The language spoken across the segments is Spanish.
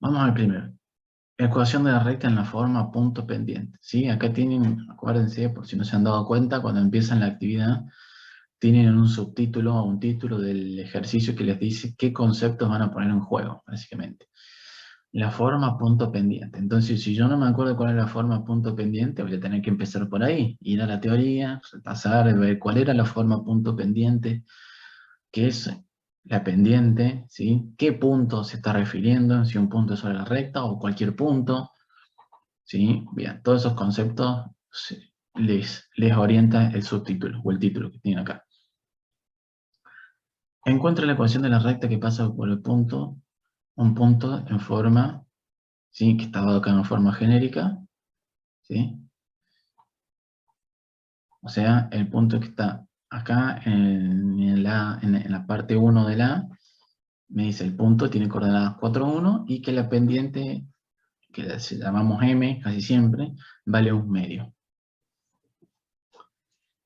Vamos al primero. Ecuación de la recta en la forma punto pendiente. ¿Sí? Acá tienen, acuérdense, por si no se han dado cuenta, cuando empiezan la actividad, tienen un subtítulo o un título del ejercicio que les dice qué conceptos van a poner en juego, básicamente. La forma punto pendiente. Entonces, si yo no me acuerdo cuál es la forma punto pendiente, voy a tener que empezar por ahí, ir a la teoría, repasar, ver cuál era la forma punto pendiente, qué es la pendiente, ¿sí? ¿Qué punto se está refiriendo? Si un punto es sobre la recta o cualquier punto, ¿sí? Bien, todos esos conceptos les orienta el subtítulo o el título que tiene acá. Encuentra la ecuación de la recta que pasa por el punto, un punto en forma, ¿sí? Que está dado acá en forma genérica, ¿sí? O sea, el punto que está acá en la parte 1 de la, me dice el punto tiene coordenadas 4, 1 y que la pendiente, que la llamamos m casi siempre, vale 1/2.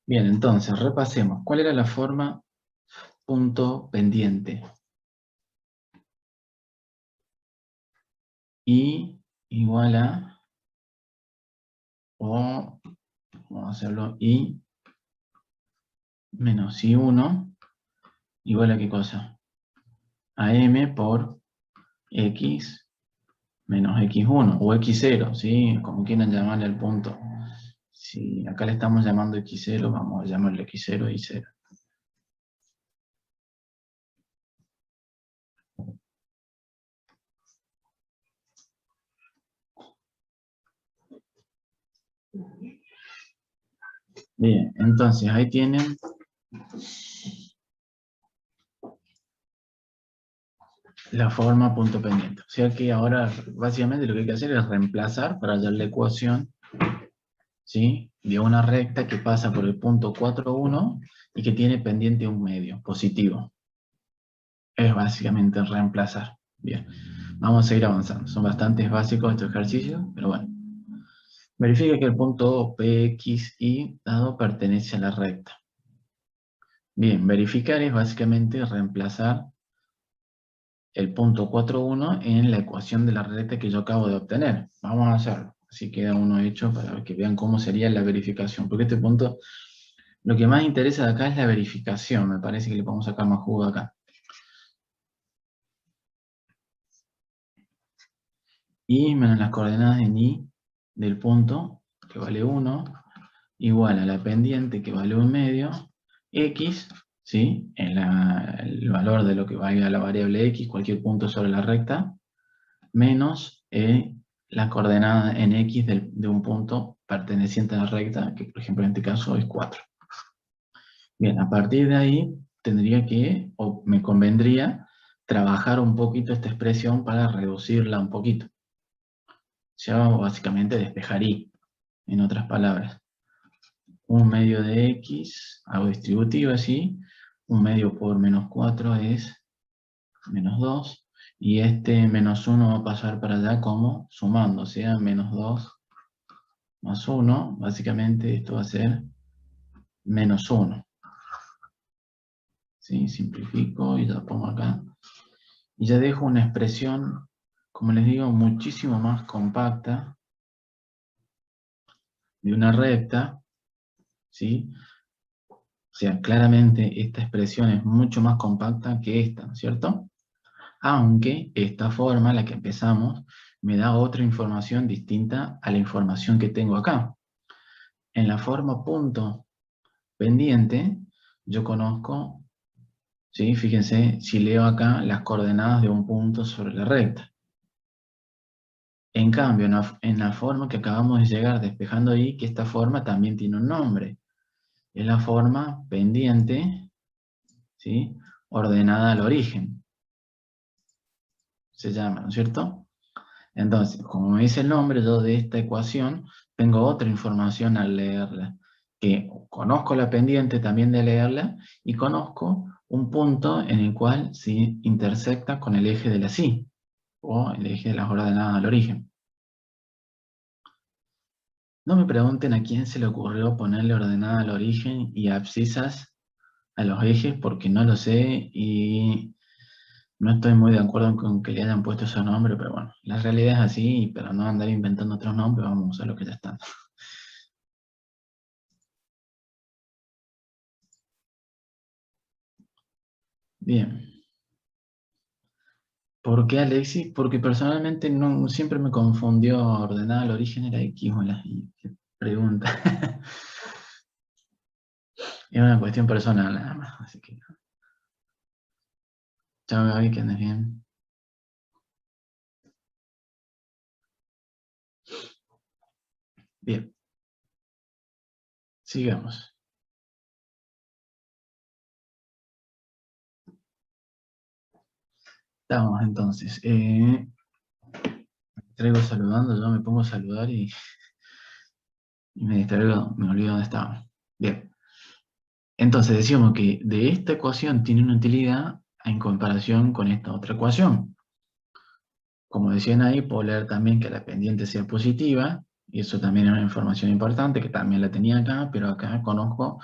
Bien, entonces repasemos. ¿Cuál era la forma punto pendiente? Y igual a, o vamos a hacerlo, y menos I1 igual a qué cosa? A m por x menos x1 o x0, ¿sí? Como quieran llamarle al punto. Si acá le estamos llamando x0, vamos a llamarle x0 y 0. Bien, entonces ahí tienen la forma punto pendiente. O sea que ahora básicamente lo que hay que hacer es reemplazar para hallar la ecuación, ¿sí? De una recta que pasa por el punto 4, 1 y que tiene pendiente 1/2, positivo. Es básicamente reemplazar. Bien, vamos a seguir avanzando. Son bastante básicos estos ejercicios, pero bueno. Verifica que el punto PXY dado pertenece a la recta. Bien, verificar es básicamente reemplazar el punto 4, 1 en la ecuación de la recta que yo acabo de obtener. Vamos a hacerlo. Así queda uno hecho para que vean cómo sería la verificación. Porque este punto, lo que más interesa de acá es la verificación. Me parece que le podemos sacar más jugo acá. Y menos las coordenadas en Y del punto, que vale 1, igual a la pendiente, que vale 1/2, X, ¿sí? El valor de lo que valga la variable X, cualquier punto sobre la recta, menos la coordenada en X de un punto perteneciente a la recta, que por ejemplo en este caso es 4. Bien, a partir de ahí tendría que, o me convendría, trabajar un poquito esta expresión para reducirla un poquito. Ya básicamente despejar Y, en otras palabras. 1/2 de X, hago distributivo así, 1/2 por menos 4 es menos 2, y este menos 1 va a pasar para allá como sumando, o sea, menos 2 más 1, básicamente esto va a ser menos 1. ¿Sí? Simplifico y ya pongo acá. Y ya dejo una expresión, como les digo, muchísimo más compacta de una recta, ¿sí? O sea, claramente esta expresión es mucho más compacta que esta, ¿no es cierto? Aunque esta forma, la que empezamos, me da otra información distinta a la información que tengo acá. En la forma punto pendiente, yo conozco, ¿sí? Fíjense, si leo acá las coordenadas de un punto sobre la recta. En cambio, en la forma que acabamos de llegar despejando ahí, que esta forma también tiene un nombre. Es la forma pendiente, ¿sí? Ordenada al origen. Se llama, ¿no es cierto? Entonces, como me dice el nombre, yo de esta ecuación tengo otra información al leerla. Que conozco la pendiente también de leerla y conozco un punto en el cual sí intersecta con el eje de la sí, o el eje de las ordenadas al origen. No me pregunten a quién se le ocurrió ponerle ordenada al origen y abscisas a los ejes, porque no lo sé, y No estoy muy de acuerdo con que le hayan puesto ese nombre, pero bueno, la realidad es así, y para no andar inventando otros nombres, vamos a usar lo que ya está. Bien. ¿Por qué Alexis? Porque personalmente no, siempre me confundió ordenar el origen era X o la Y. Qué pregunta. Es una cuestión personal nada más, así que... Chao, Gaby, que andes bien. Bien, sigamos. Estamos entonces. Traigo saludando, yo me pongo a saludar y me distraigo, me olvido dónde estábamos. Bien, entonces decíamos que de esta ecuación tiene una utilidad en comparación con esta otra ecuación. Como decían ahí, puedo leer también que la pendiente sea positiva, y eso también es una información importante, que también la tenía acá, pero acá conozco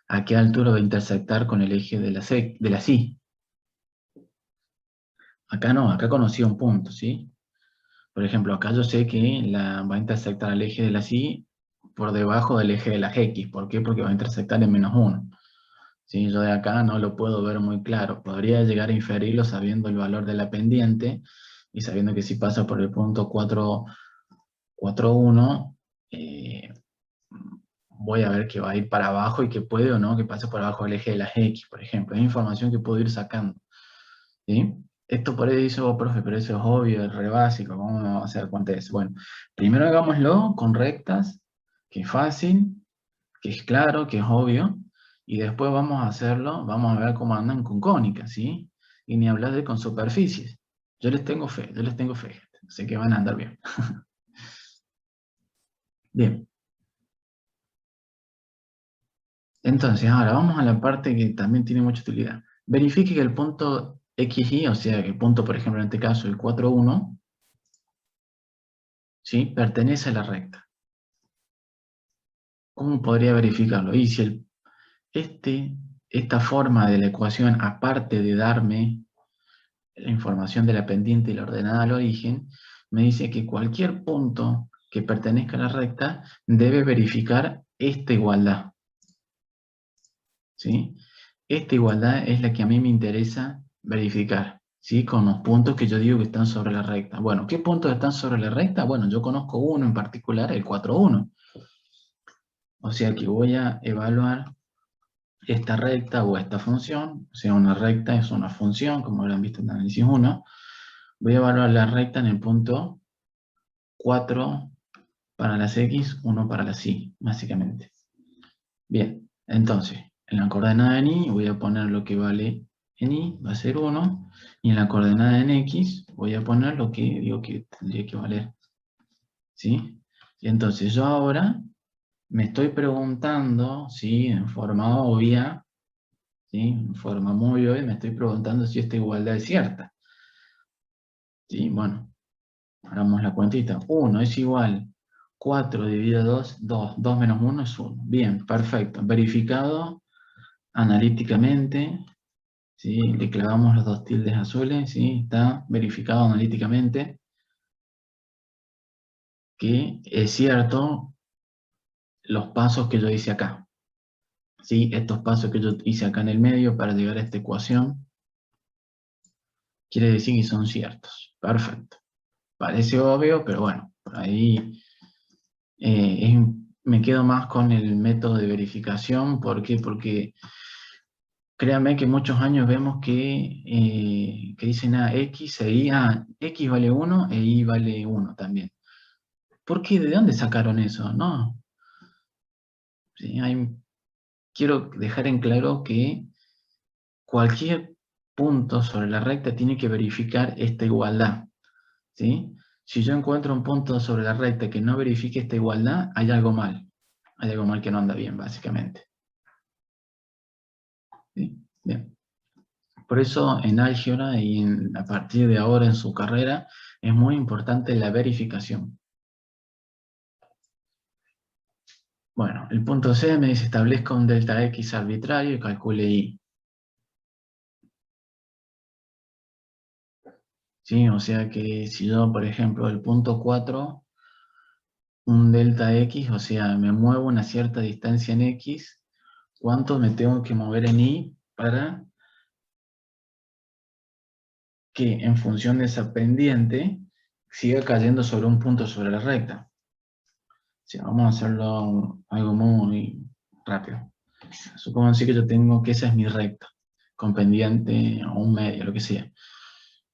a qué altura va a intersectar con el eje de la Y. Acá no, acá conocí un punto, ¿sí? Por ejemplo, acá yo sé que va a intersectar el eje de la Y por debajo del eje de las X. ¿Por qué? Porque va a intersectar en -1. ¿Sí? Yo de acá no lo puedo ver muy claro. Podría llegar a inferirlo sabiendo el valor de la pendiente y sabiendo que si pasa por el punto 4,1, voy a ver que va a ir para abajo y que puede o no que pase por abajo del eje de las X, por ejemplo. Es información que puedo ir sacando. ¿Sí? Esto por ahí dice, oh, profe, pero eso es obvio, es re básico, ¿cómo me vamos a hacer cuenta de eso? Bueno, primero hagámoslo con rectas, que es fácil, que es claro, que es obvio, y después vamos a hacerlo, vamos a ver cómo andan con cónicas, ¿sí? Y ni hablar de con superficies. Yo les tengo fe, sé que van a andar bien. Bien, entonces ahora vamos a la parte que también tiene mucha utilidad. Verifique que el punto XY, o sea, que el punto, por ejemplo, en este caso, el 4,1, ¿sí? Pertenece a la recta. ¿Cómo podría verificarlo? Y si esta forma de la ecuación, aparte de darme la información de la pendiente y la ordenada al origen, me dice que cualquier punto que pertenezca a la recta debe verificar esta igualdad, ¿sí? Esta igualdad es la que a mí me interesa verificar, ¿sí? Con los puntos que yo digo que están sobre la recta. Bueno, ¿qué puntos están sobre la recta? Bueno, yo conozco uno en particular, el 4,1. O sea que voy a evaluar esta recta o esta función, o sea, una recta es una función, como lo han visto en el análisis 1, voy a evaluar la recta en el punto 4 para las X, 1 para las Y, básicamente. Bien, entonces, en la coordenada en Y voy a poner lo que vale en Y, va a ser 1, y en la coordenada en X voy a poner lo que digo que tendría que valer, ¿sí? Y entonces yo ahora me estoy preguntando, ¿sí? En forma obvia, ¿sí? En forma muy obvia, me estoy preguntando si esta igualdad es cierta, ¿sí? Bueno, hagamos la cuentita. 1 es igual 4 dividido 2, 2. 2 menos 1 es 1. Bien, perfecto. Verificado analíticamente. ¿Sí? Le clavamos los dos tildes azules. ¿Sí? Está verificado analíticamente que es cierto los pasos que yo hice acá. ¿Sí? Estos pasos que yo hice acá en el medio para llegar a esta ecuación quiere decir que son ciertos. Perfecto. Parece obvio, pero bueno, por ahí me quedo más con el método de verificación. ¿Por qué? Porque créanme que muchos años vemos que dicen X e Y, X vale 1 e Y vale 1 también. ¿Por qué? ¿De dónde sacaron eso? No. Sí, quiero dejar en claro que cualquier punto sobre la recta tiene que verificar esta igualdad. ¿Sí? Si yo encuentro un punto sobre la recta que no verifique esta igualdad, hay algo mal. Hay algo mal que no anda bien, básicamente. ¿Sí? Bien. Por eso en álgebra y a partir de ahora en su carrera es muy importante la verificación. Bueno, el punto C me dice establezca un delta X arbitrario y calcule Y. ¿sí? O sea que si yo, por ejemplo, el punto 4, un delta x, o sea, me muevo una cierta distancia en x, ¿cuánto me tengo que mover en y para que en función de esa pendiente siga cayendo sobre un punto sobre la recta? O sea, vamos a hacerlo algo muy rápido. Supongamos que yo tengo que esa es mi recta, con pendiente o un medio, lo que sea.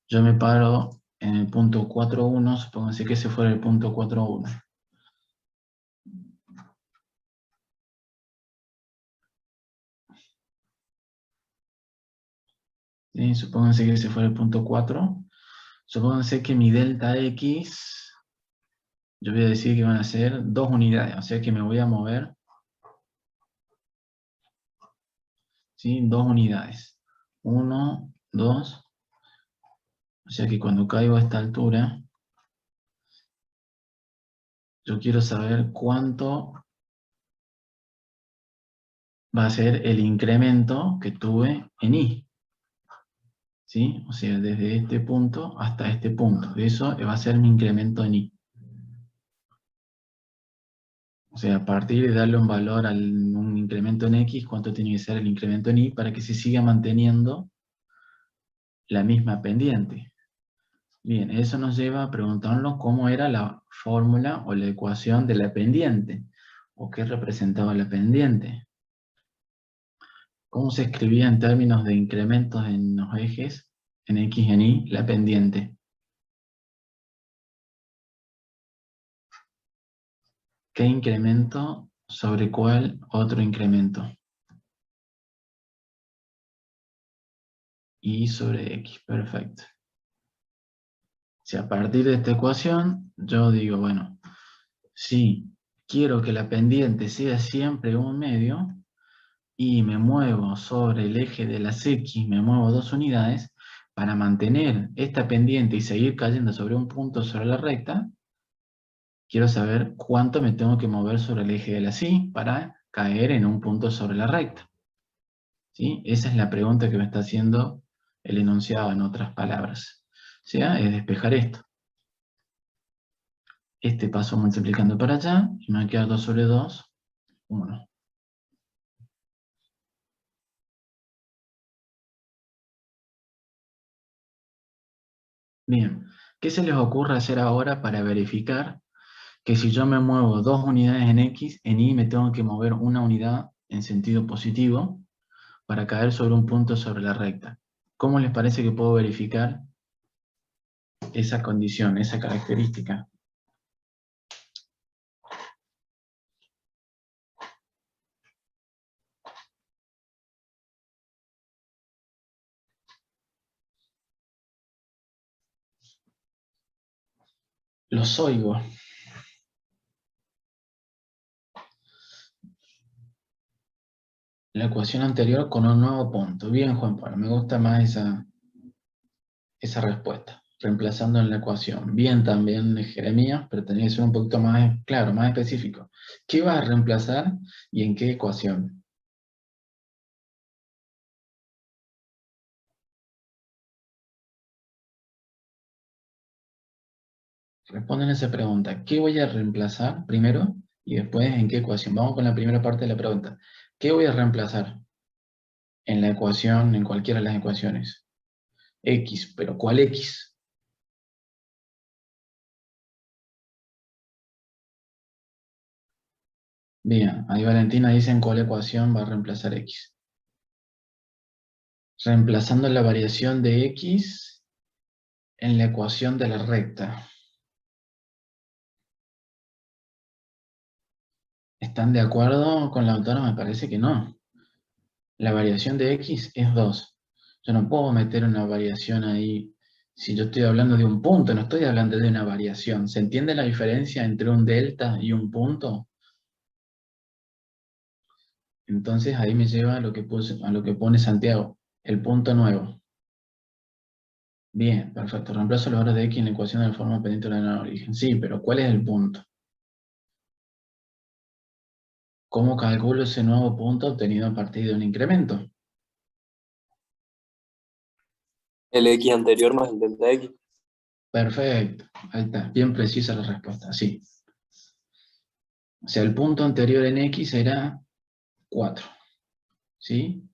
Yo me paro en el punto 4,1, supongamos que ese fuera el punto 4,1. ¿Sí? Supónganse que ese fuera el punto 4. Supónganse que mi delta x, yo voy a decir que van a ser 2 unidades, o sea que me voy a mover, ¿sí? 2 unidades. 1, 2, o sea que cuando caigo a esta altura, yo quiero saber cuánto va a ser el incremento que tuve en y. ¿Sí? O sea, desde este punto hasta este punto. Eso va a ser mi incremento en y. O sea, a partir de darle un valor a un incremento en x, ¿cuánto tiene que ser el incremento en y para que se siga manteniendo la misma pendiente? Bien, eso nos lleva a preguntarnos cómo era la fórmula o la ecuación de la pendiente, o qué representaba la pendiente. ¿Cómo se escribía en términos de incrementos en los ejes, en x y en y, la pendiente? ¿Qué incremento sobre cuál otro incremento? Y sobre x, perfecto. Si a partir de esta ecuación, yo digo, bueno, si quiero que la pendiente sea siempre un medio, y me muevo sobre el eje de las x, me muevo 2 unidades, para mantener esta pendiente y seguir cayendo sobre un punto sobre la recta, quiero saber cuánto me tengo que mover sobre el eje de las y para caer en un punto sobre la recta. ¿Sí? Esa es la pregunta que me está haciendo el enunciado en otras palabras. O sea, es despejar esto. Este paso multiplicando para allá, y me va a quedar 2 sobre 2, 1. Bien, ¿qué se les ocurre hacer ahora para verificar que si yo me muevo 2 unidades en x, en y me tengo que mover una unidad en sentido positivo para caer sobre un punto sobre la recta? ¿Cómo les parece que puedo verificar esa condición, esa característica? Los oigo. La ecuación anterior con un nuevo punto. Bien, Juan Pablo, me gusta más esa respuesta. Reemplazando en la ecuación. Bien también, Jeremías, pero tenía que ser un poquito más claro, más específico. ¿Qué vas a reemplazar y en qué ecuación? Responden esa pregunta. ¿Qué voy a reemplazar primero? Y después, ¿en qué ecuación? Vamos con la primera parte de la pregunta. ¿Qué voy a reemplazar en la ecuación, en cualquiera de las ecuaciones? X, pero ¿cuál X? Bien, ahí Valentina dice en cuál ecuación va a reemplazar X. Reemplazando la variación de X en la ecuación de la recta. ¿Están de acuerdo con la autora? Me parece que no. La variación de X es 2. Yo no puedo meter una variación ahí si yo estoy hablando de un punto, no estoy hablando de una variación. ¿Se entiende la diferencia entre un delta y un punto? Entonces ahí me lleva a lo que a lo que pone Santiago, el punto nuevo. Bien, perfecto. Reemplazo los valores de X en la ecuación de la forma pendiente de la origen. Sí, pero ¿cuál es el punto? ¿Cómo calculo ese nuevo punto obtenido a partir de un incremento? El X anterior más el delta X. Perfecto. Ahí está. Bien precisa la respuesta. Sí. O sea, el punto anterior en X era 4. ¿Sí?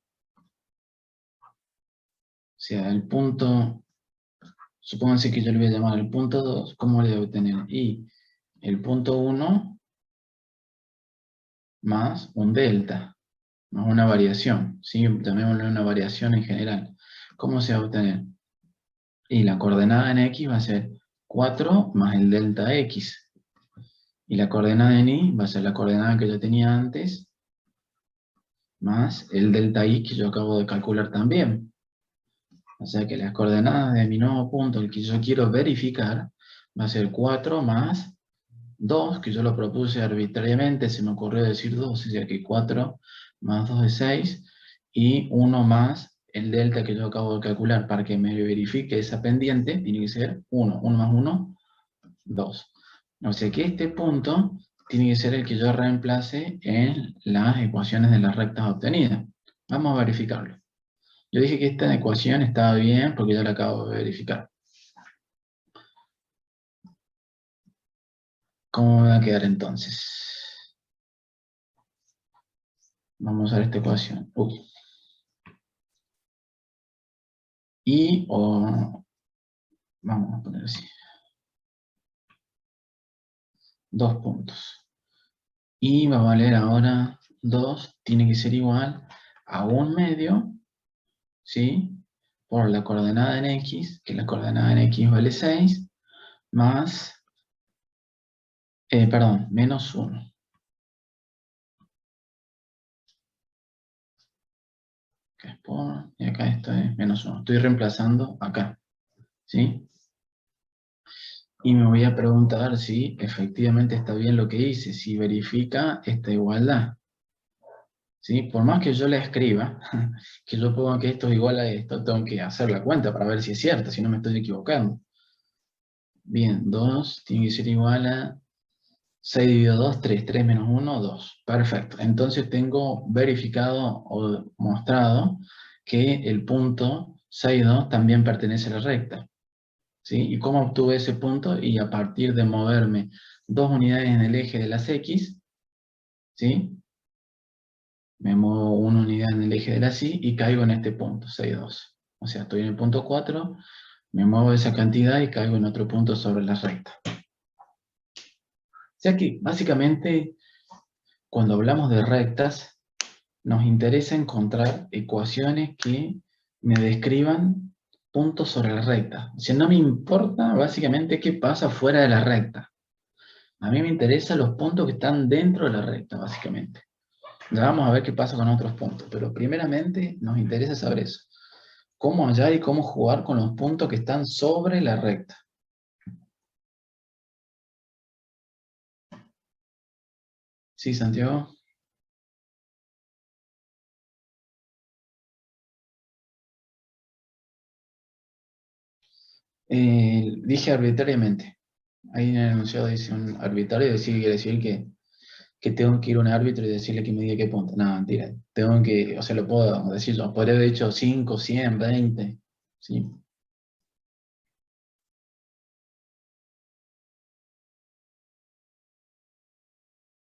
O sea, el punto... Supónganse que yo le voy a llamar el punto 2. ¿Cómo le voy a tener? Y el punto 1 más un delta, más una variación. ¿Sí? Llamémosle una variación en general. ¿Cómo se va a obtener? Y la coordenada en X va a ser 4 más el delta X. Y la coordenada en Y va a ser la coordenada que yo tenía antes, más el delta Y que yo acabo de calcular también. O sea que las coordenadas de mi nuevo punto, el que yo quiero verificar, va a ser 4 más 2, que yo lo propuse arbitrariamente, se me ocurrió decir 2, o sea que 4 más 2 es 6, y 1 más el delta que yo acabo de calcular para que me verifique esa pendiente, tiene que ser 1. 1 más 1, 2. O sea que este punto tiene que ser el que yo reemplace en las ecuaciones de las rectas obtenidas. Vamos a verificarlo. Yo dije que esta ecuación estaba bien porque ya la acabo de verificar. ¿Cómo me va a quedar entonces? Vamos a ver esta ecuación. Y, vamos a poner así. 2 puntos. Y va a valer ahora 2, tiene que ser igual a 1 medio, ¿sí? Por la coordenada en X, que la coordenada en X vale 6, más, perdón, menos 1. Acá es por, y acá esto es menos 1. Estoy reemplazando acá, ¿sí? Y me voy a preguntar si efectivamente está bien lo que hice, si verifica esta igualdad. ¿Sí? Por más que yo la escriba, que yo ponga que esto es igual a esto, tengo que hacer la cuenta para ver si es cierto, si no me estoy equivocando. Bien, 2 tiene que ser igual a 6 dividido 2, 3. 3 menos 1, 2. Perfecto. Entonces tengo verificado o mostrado que el punto 6, 2 también pertenece a la recta. ¿Sí? ¿Y cómo obtuve ese punto? Y a partir de moverme 2 unidades en el eje de las X, ¿sí? Me muevo una unidad en el eje de las Y y caigo en este punto, 6, 2. O sea, estoy en el punto 4, me muevo esa cantidad y caigo en otro punto sobre la recta. O sea que, básicamente, cuando hablamos de rectas, nos interesa encontrar ecuaciones que me describan puntos sobre la recta. O sea, no me importa, básicamente, qué pasa fuera de la recta. A mí me interesan los puntos que están dentro de la recta, básicamente. Ya vamos a ver qué pasa con otros puntos, pero primeramente nos interesa saber eso. Cómo hallar y cómo jugar con los puntos que están sobre la recta. ¿Sí, Santiago? Dije arbitrariamente. Ahí en el enunciado dice un arbitrario, decir, quiere decir que tengo que ir a un árbitro y decirle que me diga qué punto. No, mentira. Tengo que, o sea, lo puedo decir yo. Podría haber dicho 5, 100, 20. ¿Sí?